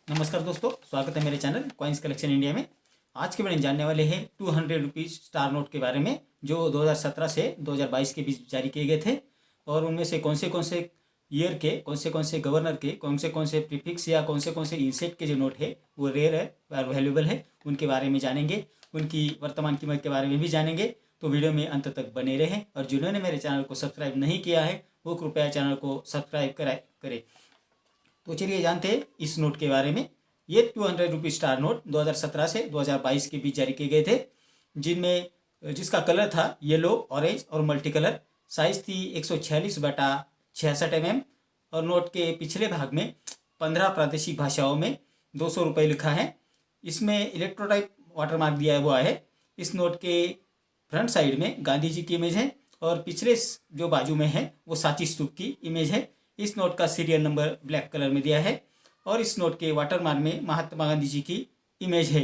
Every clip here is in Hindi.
नमस्कार दोस्तों, स्वागत है मेरे चैनल कॉइन्स कलेक्शन इंडिया में। आज के वीडियो में जानने वाले हैं 200 रुपीज़ स्टार नोट के बारे में, जो 2017 से 2022 के बीच जारी किए गए थे। और उनमें से कौन से ईयर के कौन से गवर्नर के कौन से प्रीफिक्स या कौन से इंसेट के जो नोट है वो रेयर है और वैल्यूएबल है, उनके बारे में जानेंगे। उनकी वर्तमान कीमत के बारे में भी जानेंगे। तो वीडियो में अंत तक बने रहें। और जिन्होंने मेरे चैनल को सब्सक्राइब नहीं किया है वो कृपया चैनल को सब्सक्राइब करें। तो चलिए जानते हैं इस नोट के बारे में। ये 200 रुपीज़ स्टार नोट 2017 से 2022 के बीच जारी किए गए थे, जिसका कलर था येलो, ऑरेंज और मल्टी कलर। साइज़ थी 146/66 mm और नोट के पिछले भाग में 15 प्रादेशिक भाषाओं में 200 रुपये लिखा है। इसमें इलेक्ट्रोटाइप वाटरमार्क दिया हुआ है। इस नोट के फ्रंट साइड में गांधी जी की इमेज है और पिछले जो बाजू में है वो सांची स्तूप की इमेज है। इस नोट का सीरियल नंबर ब्लैक कलर में दिया है और इस नोट के वाटरमार्क में महात्मा गांधी जी की इमेज है।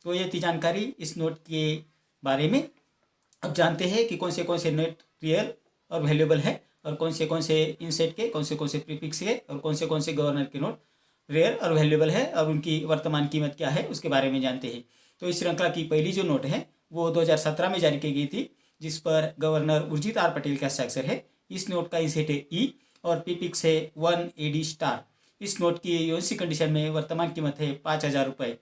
तो ये थी जानकारी इस नोट के बारे में। अब जानते हैं कि कौन से नोट रियल और वैल्यूएबल है और कौन से इंसेट के कौन से प्रीफिक्स के और कौन से गवर्नर के नोट रेयर और वैल्यूएबल है और उनकी वर्तमान कीमत क्या है उसके बारे में जानते हैं। तो इस श्रृंखला की पहली जो नोट है वो 2017 में जारी की गई थी, जिस पर गवर्नर उर्जित आर पटेल का हस्ताक्षर है। इस नोट का इंसेट है ई और प्रीफिक्स है 1 AD स्टार। इस नोट की यूएनसी कंडीशन में वर्तमान कीमत है 5000 रुपये।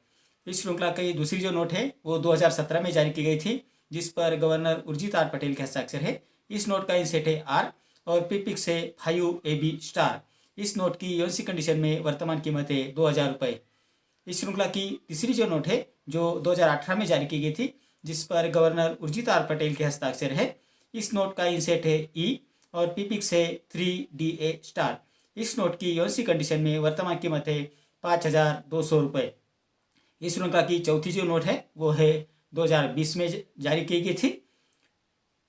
इस श्रृंखला की दूसरी जो नोट है वो 2017 में जारी की गई थी, जिस पर गवर्नर उर्जित आर पटेल के हस्ताक्षर है। इस नोट का इंसेट है आर और प्रीफिक्स है 5 AB स्टार। इस नोट की यूएनसी कंडीशन में वर्तमान कीमत है 2000 रुपये। इस श्रृंखला की तीसरी जो नोट है जो 2018 में जारी की गई थी, जिस पर गवर्नर उर्जित आर पटेल के हस्ताक्षर है। इस नोट का इंसेट है ई और प्रीफिक्स है 3DA स्टार। इस नोट की यूएनसी कंडीशन में वर्तमान कीमत है 5200 रुपये। इस श्रृंखला की चौथी जो नोट है वो है 2020 में जारी की गई थी,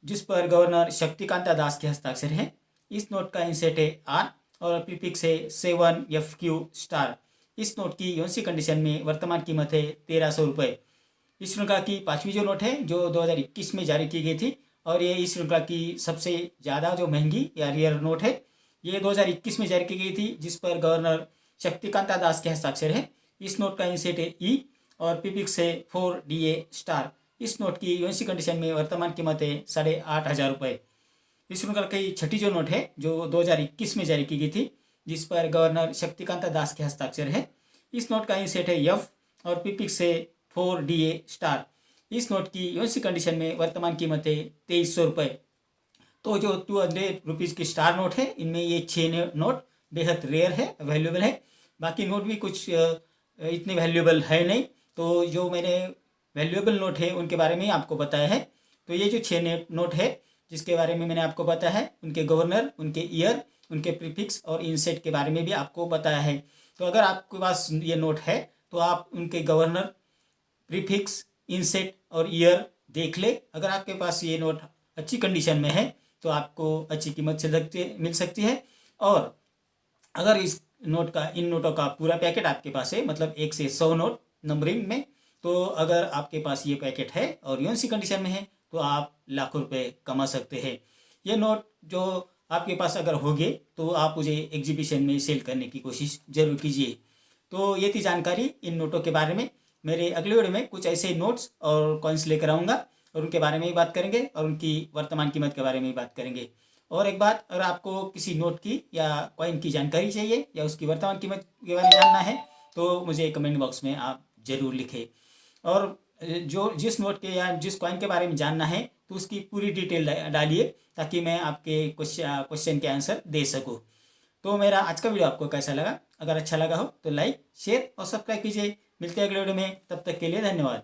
जिस पर गवर्नर शक्तिकांता दास के हस्ताक्षर है। इस नोट का इंसेट है आर और प्रीफिक्स है 7FQ स्टार। इस नोट की यूएनसी कंडीशन में वर्तमान कीमत है 1300 रुपये। इस श्रृंखला की पाँचवीं जो नोट है जो 2021 में जारी की गई थी और ये इस श्रृंखला की सबसे ज़्यादा जो महंगी या रियर नोट है, ये 2021 में जारी की गई थी, जिस पर गवर्नर शक्तिकांता दास के हस्ताक्षर है। इस नोट का इंसेट है ई और प्रीफिक्स है 4DA स्टार। इस नोट की यूएनसी कंडीशन में वर्तमान कीमत है 8500 रुपये। इस श्रृंखला की छठी जो नोट है जो 2021 में जारी की गई थी, जिस पर गवर्नर शक्तिकांता दास के हस्ताक्षर है। इस नोट का इंसेट है एफ और प्रीफिक्स है 4DA स्टार। इस नोट की यूएनसी कंडीशन में वर्तमान कीमत है 2300 रुपये। तो जो 200 रुपीज़ की स्टार नोट है, इनमें ये 6 नोट बेहद रेयर है, वैल्यूएबल है। बाकी नोट भी कुछ इतने वैल्यूएबल है नहीं। तो जो मैंने वैल्यूएबल नोट है उनके बारे में ही आपको बताया है। तो ये जो 6 नोट है जिसके बारे में मैंने आपको बताया है, उनके गवर्नर, उनके ईयर, उनके प्रीफिक्स और इंसेट के बारे में भी आपको बताया है। तो अगर आपके पास ये नोट है तो आप उनके गवर्नर, प्रीफिक्स, इंसेट और ईयर देख ले। अगर आपके पास ये नोट अच्छी कंडीशन में है तो आपको अच्छी कीमत से मिल सकती है। और अगर इन नोटों का पूरा पैकेट आपके पास है, मतलब 1 से 100 नोट नंबरिंग में, तो अगर आपके पास ये पैकेट है और यूएनसी कंडीशन में है तो आप लाखों रुपए कमा सकते हैं। ये नोट जो आपके पास अगर होंगे तो आप मुझे एग्जीबिशन में सेल करने की कोशिश जरूर कीजिए। तो ये थी जानकारी इन नोटों के बारे में। मेरे अगले वीडियो में कुछ ऐसे नोट्स और कॉइन्स लेकर आऊँगा और उनके बारे में भी बात करेंगे और उनकी वर्तमान कीमत के बारे में भी बात करेंगे। और एक बात, अगर आपको किसी नोट की या कॉइन की जानकारी चाहिए या उसकी वर्तमान कीमत के बारे में जानना है तो मुझे कमेंट बॉक्स में आप ज़रूर लिखें। और जिस नोट के या जिस कॉइन के बारे में जानना है तो उसकी पूरी डिटेल डालिए ताकि मैं आपके क्वेश्चन के आंसर दे सकूँ। तो मेरा आज का वीडियो आपको कैसा लगा? अगर अच्छा लगा हो तो लाइक, शेयर और सब्सक्राइब कीजिए। मिलते हैं अगले वीडियो में, तब तक के लिए धन्यवाद।